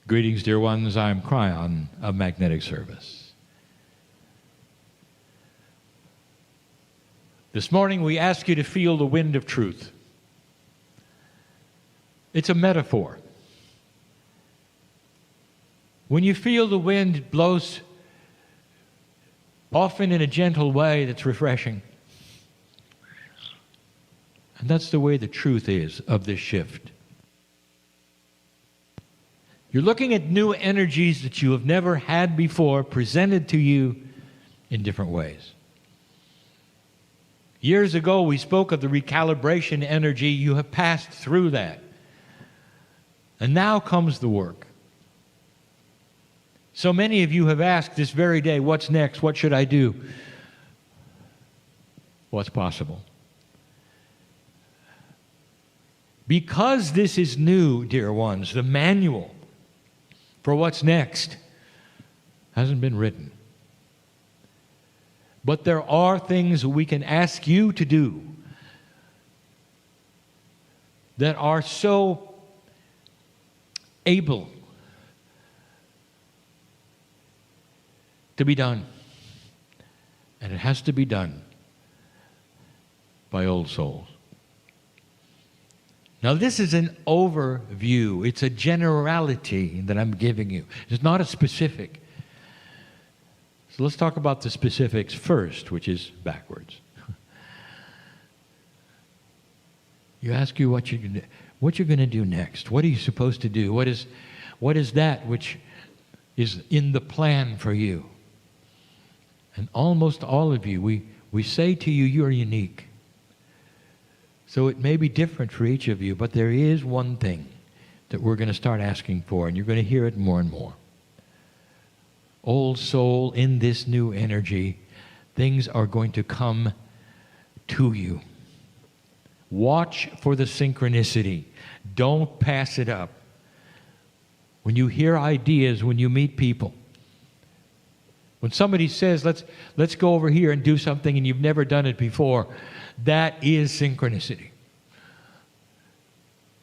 Greetings, dear ones. I'm Kryon of Magnetic Service. This morning we ask you to feel the wind of truth. It's a metaphor. When you feel the wind, it blows often in a gentle way that's refreshing. And that's the way the truth is of this shift. You're looking at new energies that you have never had before presented to you in different ways. Years ago, we spoke of the recalibration energy. You have passed through that. And now comes the work. So many of you have asked this very day, what's next? What should I do? What's possible? Because this is new, dear ones, the manual for what's next hasn't been written. But there are things we can ask you to do that are so able to be done. And it has to be done by old souls. Now, this is an overview. It's a generality that I'm giving you. It's not a specific. So let's talk about the specifics first, which is backwards. You ask you what you're going to do next. What are you supposed to do? What is that which is in the plan for you? And almost all of you, we say to you, you're unique. So it may be different for each of you, but there is one thing that we're going to start asking for, and you're going to hear it more and more. Old soul, in this new energy, things are going to come to you. Watch for the synchronicity. Don't pass it up. When you hear ideas, when you meet people, when somebody says, let's go over here and do something and you've never done it before, that is synchronicity.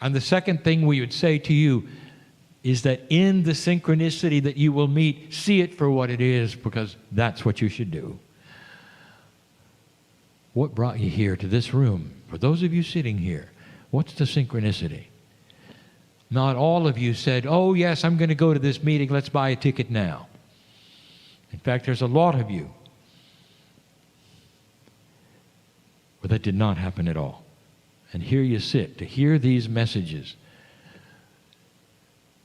And the second thing we would say to you is that in the synchronicity that you will meet, see it for what it is, because that's what you should do. What brought you here to this room? For those of you sitting here, what's the synchronicity? Not all of you said, oh yes, I'm going to go to this meeting, let's buy a ticket now. In fact, there's a lot of you where that did not happen at all. And here you sit to hear these messages.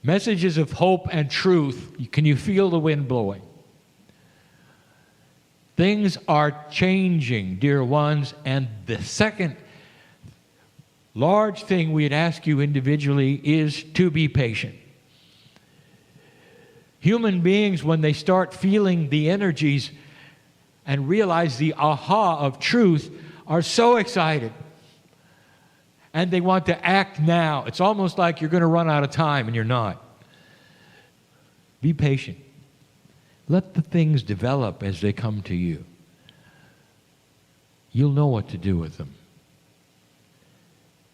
Messages of hope and truth. Can you feel the wind blowing? Things are changing, dear ones. And the second large thing we'd ask you individually is to be patient. Human beings, when they start feeling the energies and realize the aha of truth, are so excited. And they want to act now. It's almost like you're going to run out of time, and you're not. Be patient. Let the things develop as they come to you. You'll know what to do with them.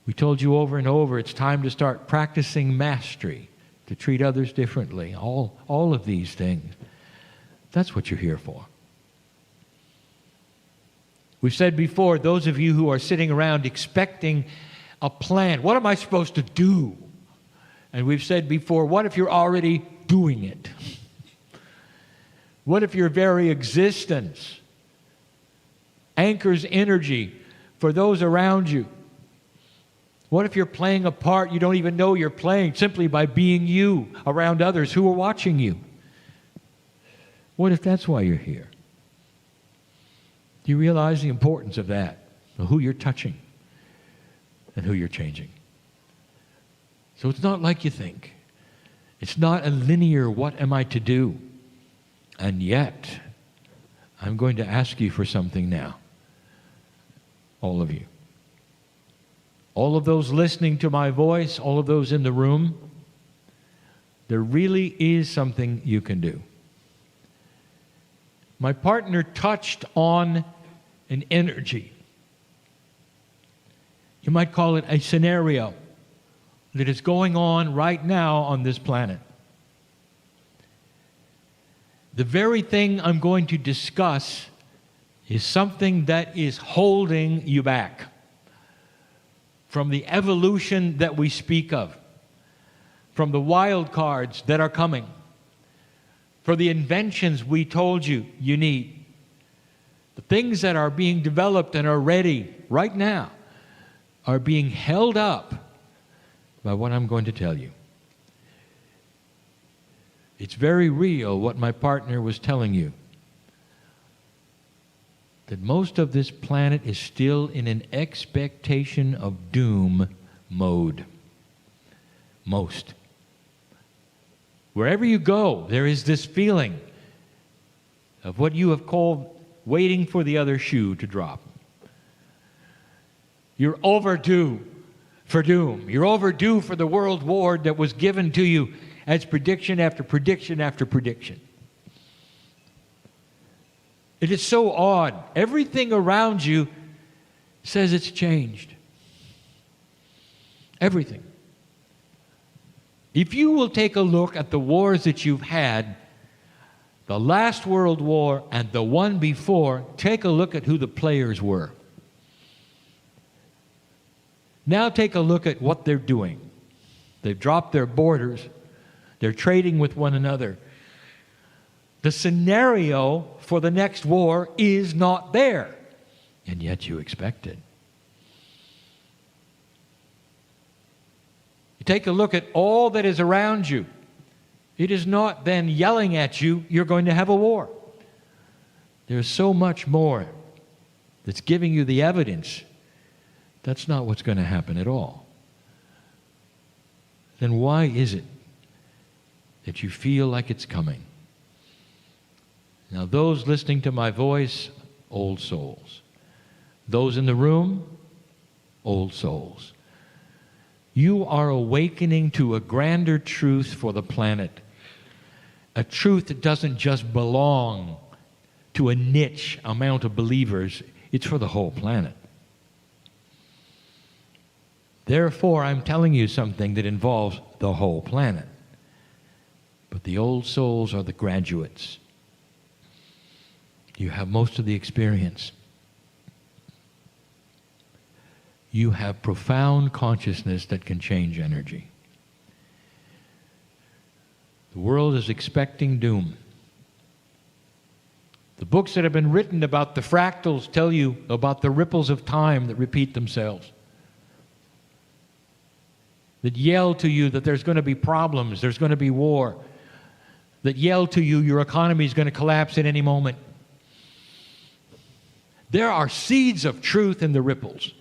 We told you over and over, it's time to start practicing mastery, to treat others differently, all of these things. That's what you're here for. We've said before, those of you who are sitting around expecting a plan, what am I supposed to do? And we've said before, what if you're already doing it? What if your very existence anchors energy for those around you? What if you're playing a part you don't even know you're playing simply by being you around others who are watching you? What if that's why you're here? Do you realize the importance of that? Of who you're touching and who you're changing. So it's not like you think. It's not a linear, what am I to do? And yet, I'm going to ask you for something now. All of you. All of those listening to my voice, all of those in the room, there really is something you can do. My partner touched on an energy. You might call it a scenario that is going on right now on this planet. The very thing I'm going to discuss is something that is holding you back from the evolution that we speak of, from the wild cards that are coming, for the inventions we told you you need, the things that are being developed and are ready right now are being held up by what I'm going to tell you. It's very real what my partner was telling you, that most of this planet is still in an expectation of doom mode. Most. Wherever you go, there is this feeling of what you have called waiting for the other shoe to drop. You're overdue for doom. You're overdue for the world war that was given to you as prediction after prediction after prediction. It is so odd. Everything around you says it's changed. Everything. If you will take a look at the wars that you've had, the last World War and the one before, take a look at who the players were. Now take a look at what they're doing. They've dropped their borders. They're trading with one another. The scenario for the next war is not there, and yet you expect it. You take a look at all that is around you. It is not then yelling at you, you're going to have a war. There's so much more that's giving you the evidence. That's not what's going to happen at all. Then why is it that you feel like it's coming? Now, those listening to my voice, old souls. Those in the room, old souls. You are awakening to a grander truth for the planet. A truth that doesn't just belong to a niche amount of believers. It's for the whole planet. Therefore, I'm telling you something that involves the whole planet. But the old souls are the graduates. You have most of the experience. You have profound consciousness that can change energy. The world is expecting doom. The books that have been written about the fractals tell you about the ripples of time that repeat themselves, that yell to you that there's going to be problems, there's going to be war, that yell to you your economy is going to collapse at any moment. There are seeds of truth in the ripples.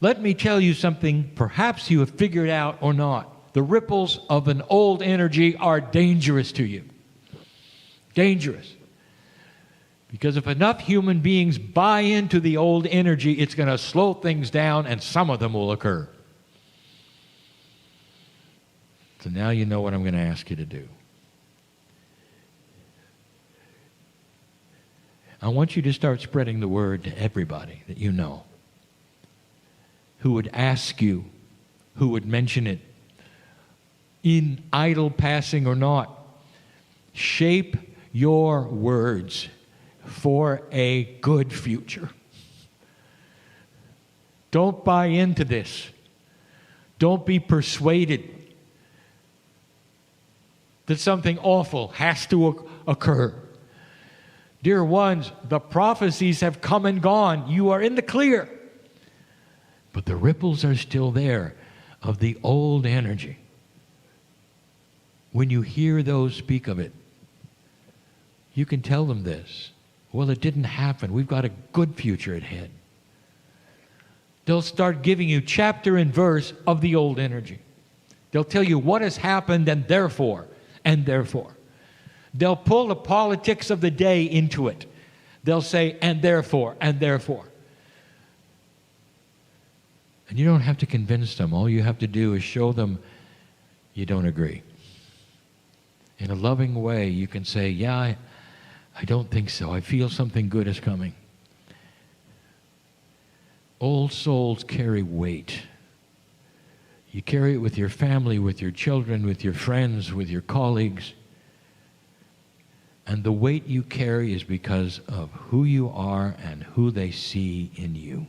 Let me tell you something perhaps you have figured out or not. The ripples of an old energy are dangerous to you. Dangerous. Because if enough human beings buy into the old energy, it's going to slow things down, and some of them will occur. So now you know what I'm going to ask you to do. I want you to start spreading the word to everybody that you know, who would ask you, who would mention it, in idle passing or not. Shape your words for a good future. Don't buy into this. Don't be persuaded that something awful has to occur. Dear ones, the prophecies have come and gone. You are in the clear. But the ripples are still there of the old energy. When you hear those speak of it, you can tell them this. Well, it didn't happen. We've got a good future ahead. They'll start giving you chapter and verse of the old energy. They'll tell you what has happened and therefore, and therefore. They'll pull the politics of the day into it. They'll say, and therefore, and therefore. And you don't have to convince them. All you have to do is show them you don't agree. In a loving way, you can say, yeah, I don't think so. I feel something good is coming. Old souls carry weight. You carry it with your family, with your children, with your friends, with your colleagues. And the weight you carry is because of who you are and who they see in you.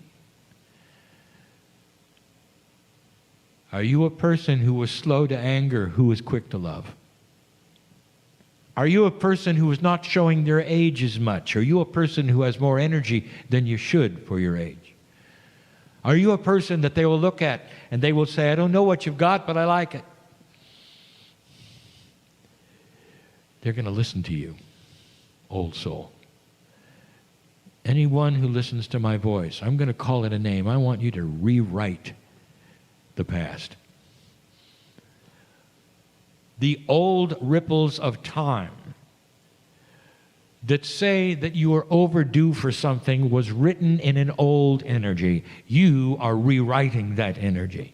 Are you a person who is slow to anger, who is quick to love? Are you a person who is not showing their age as much? Are you a person who has more energy than you should for your age? Are you a person that they will look at and they will say, I don't know what you've got, but I like it? They're going to listen to you, old soul. Anyone who listens to my voice, I'm going to call it a name. I want you to rewrite the past. The old ripples of time that say that you are overdue for something was written in an old energy. You are rewriting that energy.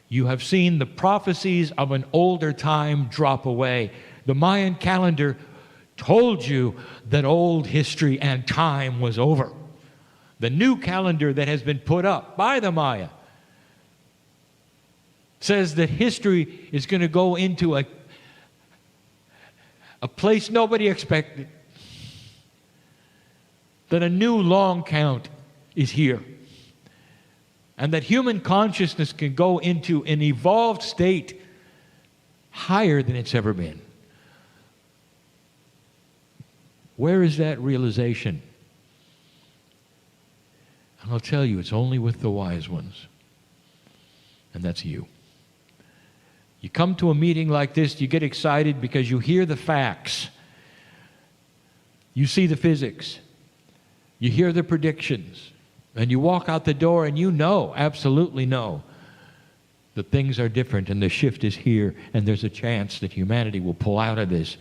You have seen the prophecies of an older time drop away. The Mayan calendar told you that old history and time was over. The new calendar that has been put up by the Maya says that history is going to go into a place nobody expected. That a new long count is here. And that human consciousness can go into an evolved state higher than it's ever been. Where is that realization? And I'll tell you, it's only with the wise ones. And that's you. You come to a meeting like this, you get excited because you hear the facts. You see the physics. You hear the predictions. And you walk out the door and you know, absolutely know, that things are different and the shift is here and there's a chance that humanity will pull out of this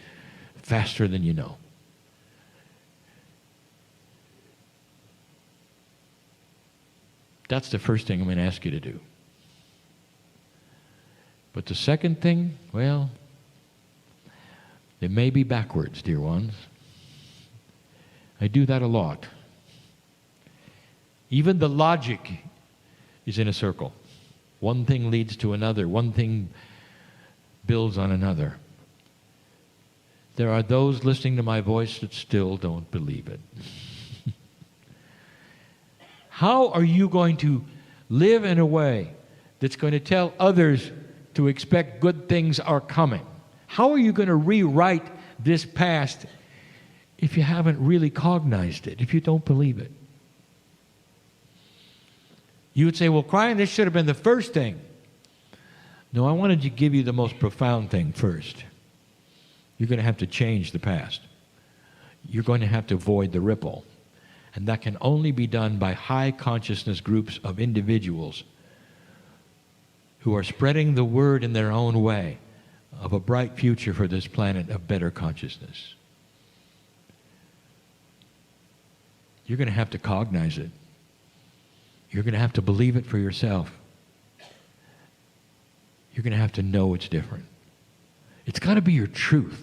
faster than you know. That's the first thing I'm going to ask you to do. But the second thing, well, it may be backwards, dear ones. I do that a lot. Even the logic is in a circle. One thing leads to another. One thing builds on another. There are those listening to my voice that still don't believe it. How are you going to live in a way that's going to tell others to expect good things are coming? How are you going to rewrite this past if you haven't really cognized it, if you don't believe it? You would say, well, Kryon, this should have been the first thing. No, I wanted to give you the most profound thing first. You're going to have to change the past. You're going to have to avoid the ripple. And that can only be done by high consciousness groups of individuals who are spreading the word in their own way of a bright future for this planet of better consciousness. You're going to have to cognize it. You're going to have to believe it for yourself. You're going to have to know it's different. It's got to be your truth.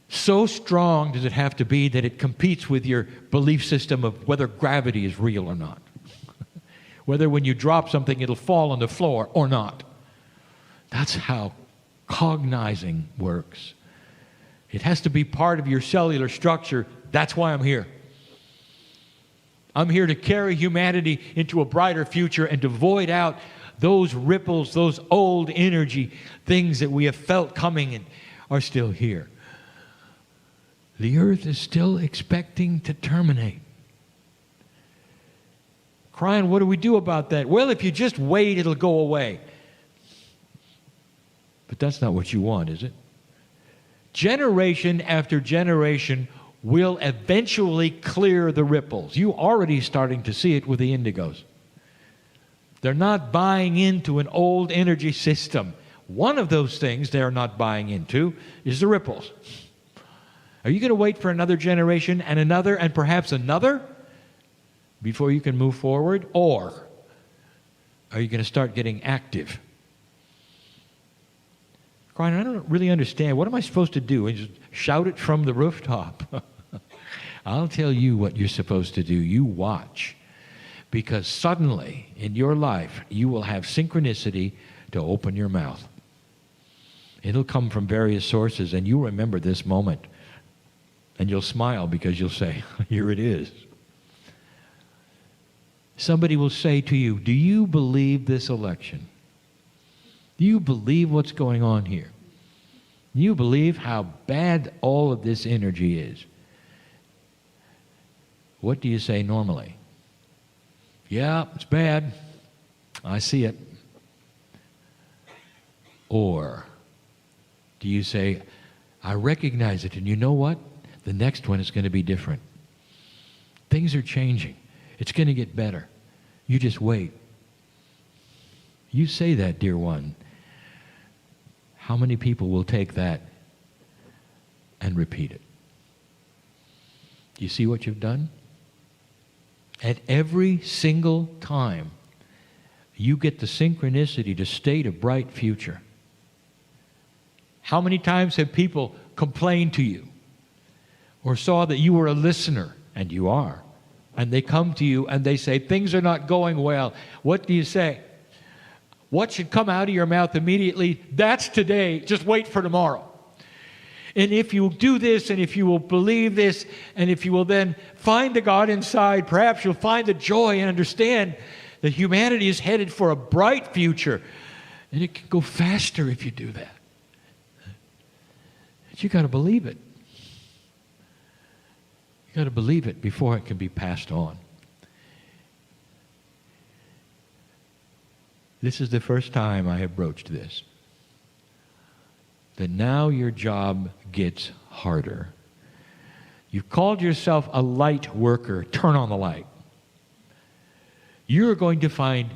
So strong does it have to be that it competes with your belief system of whether gravity is real or not. Whether when you drop something it'll fall on the floor or not. That's how cognizing works. It has to be part of your cellular structure. That's why I'm here. I'm here to carry humanity into a brighter future and to void out those ripples, those old energy things that we have felt coming and are still here. The earth is still expecting to terminate. Kryon, what do we do about that? Well, if you just wait, it'll go away. But that's not what you want, is it? Generation after generation will eventually clear the ripples. You're already starting to see it with the indigos. They're not buying into an old energy system. One of those things they're not buying into is the ripples. Are you going to wait for another generation and another and perhaps another before you can move forward? Or are you going to start getting active? Kryon, I don't really understand. What am I supposed to do? And just shout it from the rooftop? I'll tell you what you're supposed to do. You watch. Because suddenly in your life you will have synchronicity to open your mouth. It'll come from various sources, and you remember this moment And you'll smile because you'll say, here it is. Somebody will say to you, do you believe this election? Do you believe what's going on here? Do you believe how bad all of this energy is? What do you say normally? Yeah, it's bad. I see it. Or do you say, I recognize it, and you know what? The next one is going to be different. Things are changing. It's going to get better. You just wait. You say that, dear one. How many people will take that and repeat it? Do you see what you've done? At every single time, you get the synchronicity to state a bright future. How many times have people complained to you or saw that you were a listener, and you are, and they come to you and they say, things are not going well. What do you say? What should come out of your mouth immediately? That's today. Just wait for tomorrow. And if you do this, and if you will believe this, and if you will then find the God inside, perhaps you'll find the joy and understand that humanity is headed for a bright future. And it can go faster if you do that. But you got to believe it. You got to believe it before it can be passed on. This is the first time I have broached this. That now your job gets harder. You've called yourself a light worker. Turn on the light. You're going to find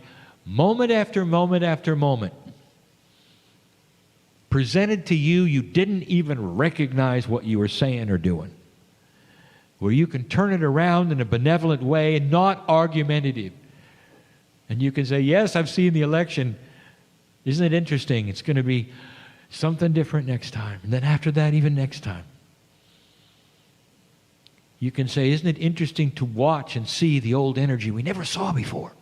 moment after moment after moment presented to you, you didn't even recognize what you were saying or doing. Where you can turn it around in a benevolent way and not argumentative. And you can say, yes, I've seen the election. Isn't it interesting? It's going to be something different next time. And then after that, even next time. You can say, isn't it interesting to watch and see the old energy we never saw before?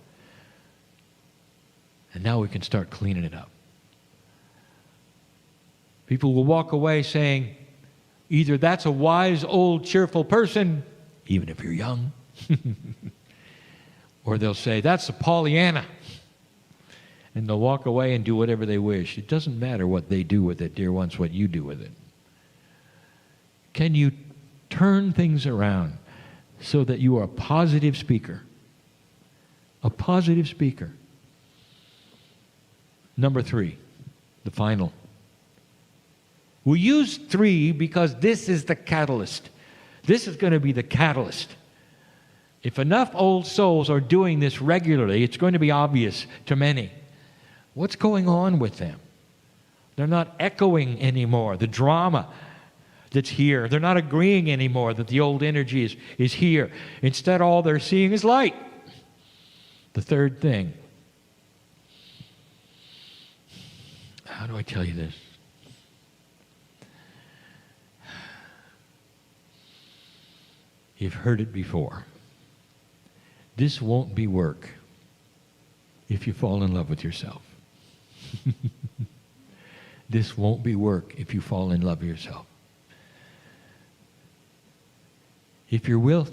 And now we can start cleaning it up. People will walk away saying, either that's a wise, old, cheerful person, even if you're young, or they'll say, that's a Pollyanna. And they'll walk away and do whatever they wish. It doesn't matter what they do with it, dear ones, what you do with it. Can you turn things around so that you are a positive speaker? A positive speaker. Number 3, the final. We use 3 because this is the catalyst. This is going to be the catalyst. If enough old souls are doing this regularly, it's going to be obvious to many. What's going on with them? They're not echoing anymore the drama that's here. They're not agreeing anymore that the old energy is here. Instead, all they're seeing is light. The third thing. How do I tell you this? You've heard it before. This won't be work if you fall in love with yourself. This won't be work if you fall in love with yourself. If you're with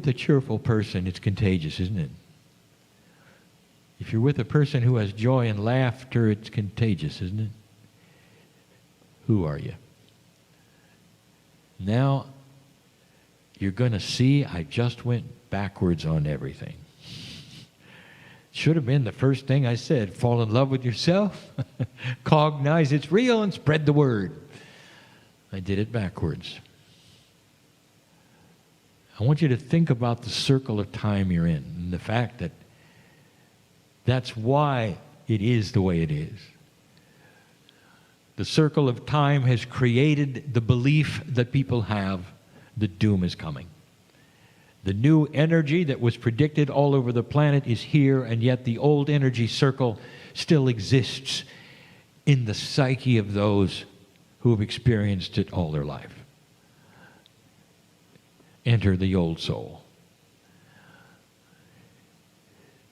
a cheerful person, it's contagious, isn't it? If you're with a person who has joy and laughter, it's contagious, isn't it? Who are you? Now, you're going to see I just went backwards on everything. Should have been the first thing I said. Fall in love with yourself, cognize it's real, and spread the word. I did it backwards. I want you to think about the circle of time you're in and the fact that that's why it is the way it is. The circle of time has created the belief that people have that doom is coming. The new energy that was predicted all over the planet is here, and yet the old energy circle still exists in the psyche of those who have experienced it all their life. Enter the old soul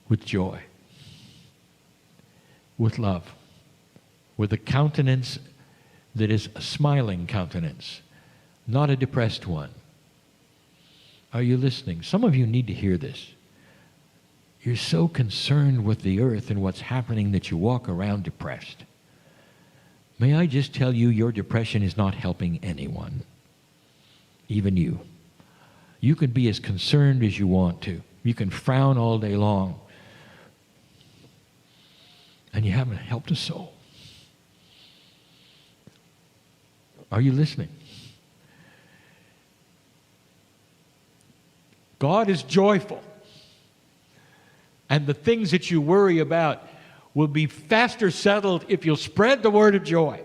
with joy, with love, with a countenance that is a smiling countenance, not a depressed one. Are you listening? Some of you need to hear this. You're so concerned with the earth and what's happening that you walk around depressed. May I just tell you, your depression is not helping anyone, even you. You can be as concerned as you want to. You can frown all day long, and you haven't helped a soul. Are you listening? God is joyful, and the things that you worry about will be faster settled if you'll spread the word of joy.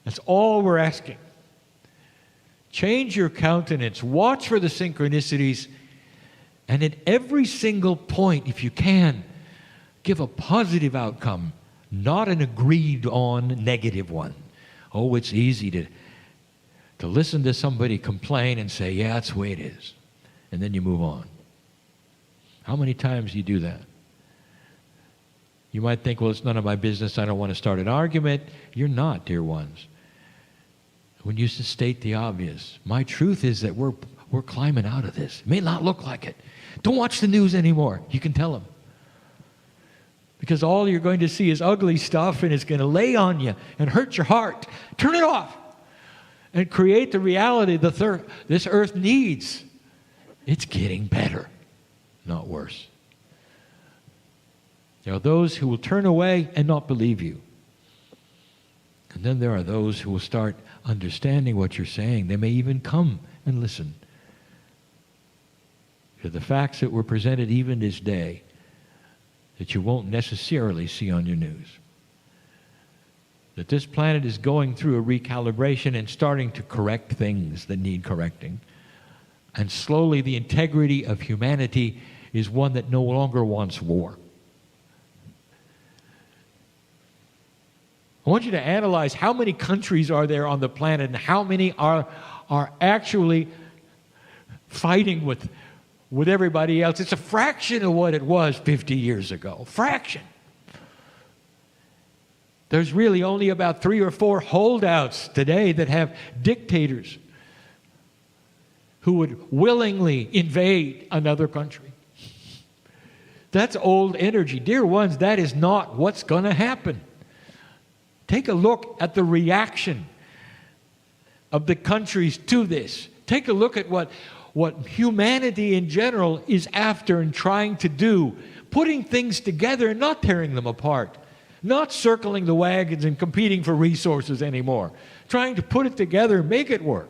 That's all we're asking. Change your countenance. Watch for the synchronicities. And at every single point, if you can, give a positive outcome, not an agreed-on negative one. Oh, it's easy to listen to somebody complain and say, yeah, that's the way it is. And then you move on. How many times do you do that? You might think, well, it's none of my business. I don't want to start an argument. You're not, dear ones. When you state the obvious, my truth is that we're climbing out of this. It may not look like it. Don't watch the news anymore. You can tell them. Because all you're going to see is ugly stuff, and it's going to lay on you and hurt your heart. Turn it off and create the reality this earth needs. It's getting better, not worse. There are those who will turn away and not believe you. And then there are those who will start understanding what you're saying. They may even come and listen to the facts that were presented even this day that you won't necessarily see on your news. That this planet is going through a recalibration and starting to correct things that need correcting. And slowly the integrity of humanity is one that no longer wants war. I want you to analyze how many countries are there on the planet and how many are actually fighting with everybody else. It's a fraction of what it was 50 years ago. Fraction. There's really only about 3 or 4 holdouts today that have dictators who would willingly invade another country. That's old energy. Dear ones, that is not what's going to happen. Take a look at the reaction of the countries to this. Take a look at what humanity in general is after and trying to do. Putting things together and not tearing them apart. Not circling the wagons and competing for resources anymore. Trying to put it together and make it work.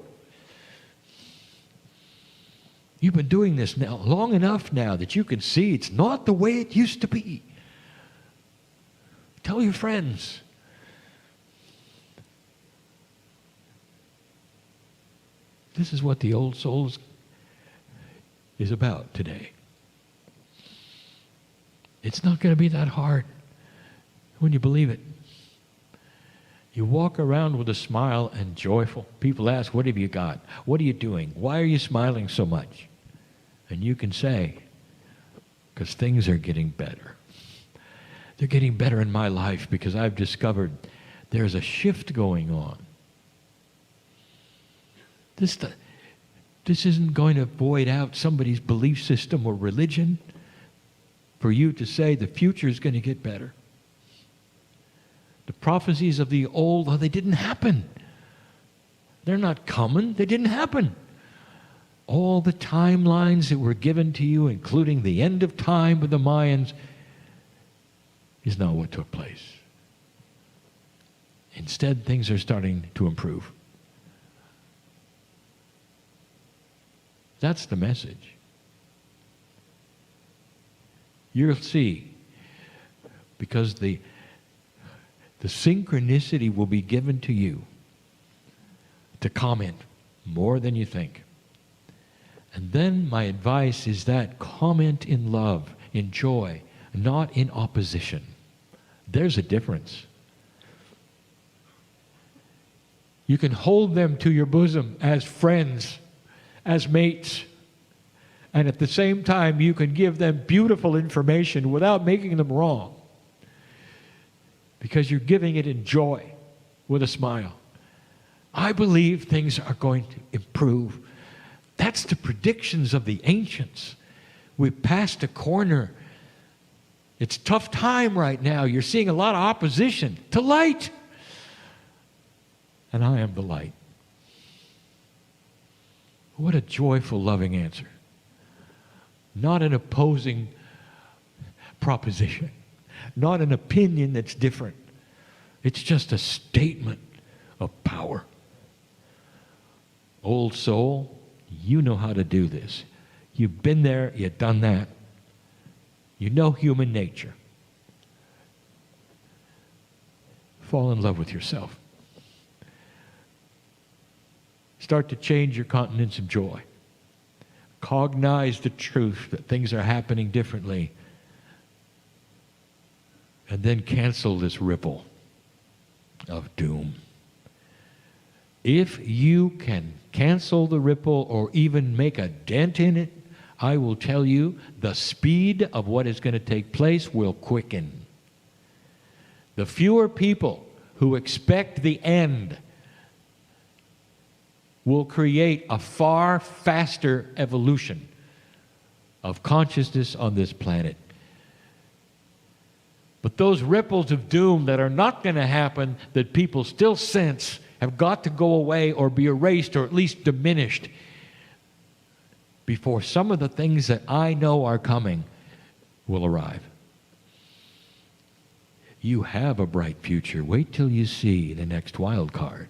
You've been doing this now long enough now that you can see it's not the way it used to be. Tell your friends. This is what the old souls is about today. It's not going to be that hard when you believe it. You walk around with a smile and joyful. People ask, what have you got? What are you doing? Why are you smiling so much? And you can say, because things are getting better. They're getting better in my life because I've discovered there's a shift going on. This isn't going to void out somebody's belief system or religion for you to say the future is going to get better. The prophecies of the old, they didn't happen. They're not coming. They didn't happen. All the timelines that were given to you, including the end of time with the Mayans, is not what took place. Instead, things are starting to improve. That's the message. You'll see, because the synchronicity will be given to you to comment more than you think. And then my advice is that comment in love, in joy, not in opposition. There's a difference. You can hold them to your bosom as friends, as mates, and at the same time you can give them beautiful information without making them wrong, because you're giving it in joy with a smile. I believe things are going to improve. That's the predictions of the ancients. We've passed a corner. It's a tough time right now. You're seeing a lot of opposition to light. And I am the light. What a joyful, loving answer. Not an opposing proposition. Not an opinion that's different. It's just a statement of power. Old soul, you know how to do this. You've been there, you've done that. You know human nature. Fall in love with yourself. Start to change your continence of joy. Cognize the truth that things are happening differently. And then cancel this ripple of doom. If you can cancel the ripple or even make a dent in it, I will tell you the speed of what is going to take place will quicken. The fewer people who expect the end will create a far faster evolution of consciousness on this planet. But those ripples of doom that are not going to happen, that people still sense, have got to go away or be erased or at least diminished before some of the things that I know are coming will arrive. You have a bright future. Wait till you see the next wild card.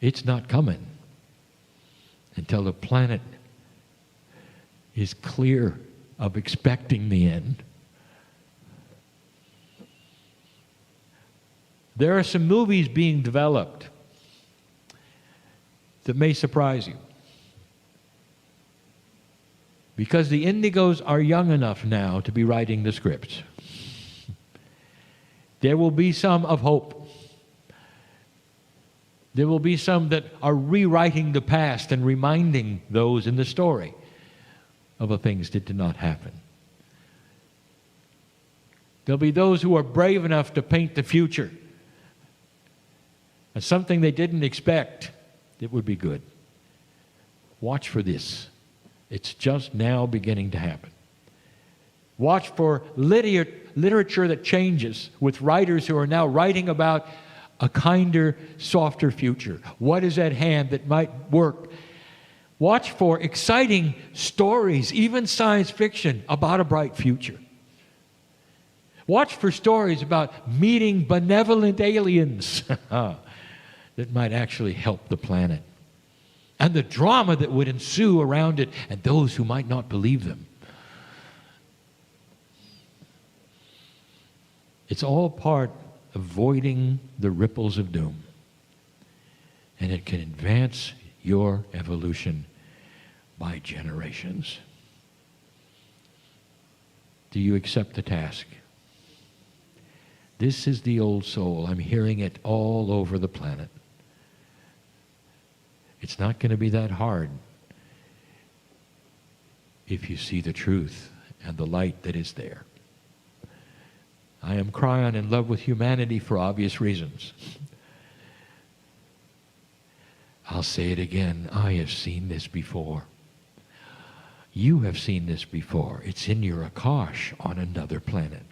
It's not coming until the planet is clear of expecting the end. There are some movies being developed that may surprise you. Because the indigos are young enough now to be writing the scripts. There will be some of hope. There will be some that are rewriting the past and reminding those in the story of the things that did not happen. There'll be those who are brave enough to paint the future as something they didn't expect that would be good. Watch for this. It's just now beginning to happen. Watch for literature that changes with writers who are now writing about a kinder, softer future. What is at hand that might work? Watch for exciting stories, even science fiction, about a bright future. Watch for stories about meeting benevolent aliens that might actually help the planet. And the drama that would ensue around it, and those who might not believe them. It's all part of avoiding the ripples of doom. And it can advance your evolution by generations. Do you accept the task? This is the old soul. I'm hearing it all over the planet. It's not going to be that hard if you see the truth and the light that is there. I am Kryon, in love with humanity for obvious reasons. I'll say it again. I have seen this before. You have seen this before. It's in your Akash on another planet.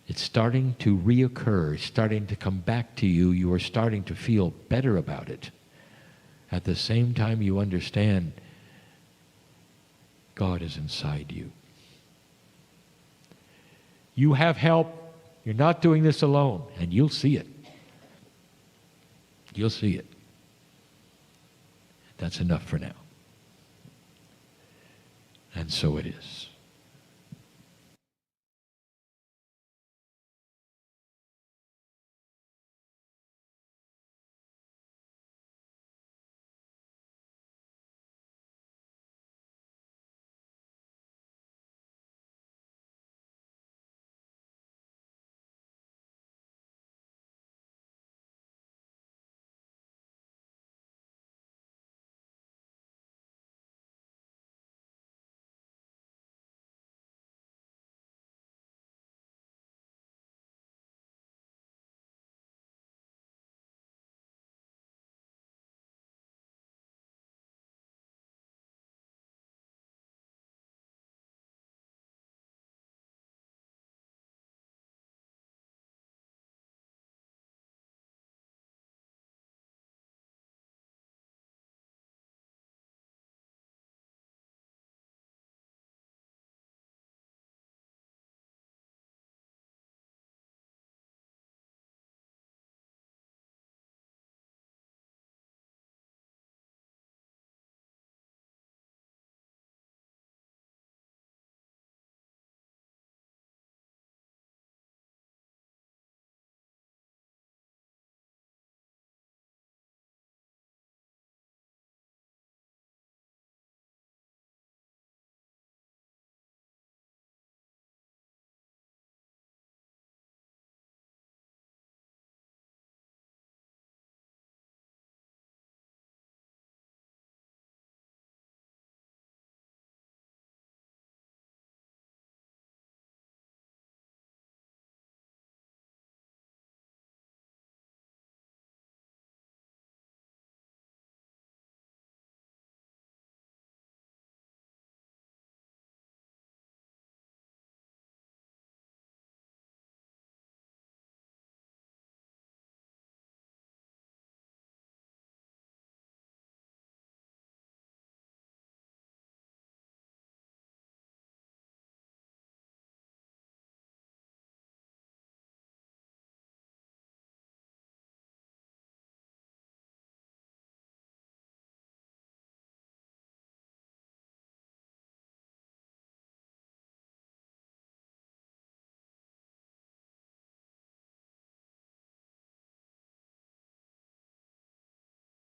It's starting to reoccur, starting to come back to you. You are starting to feel better about it. At the same time, you understand God is inside you. You have help. You're not doing this alone, and you'll see it. You'll see it. That's enough for now. And so it is.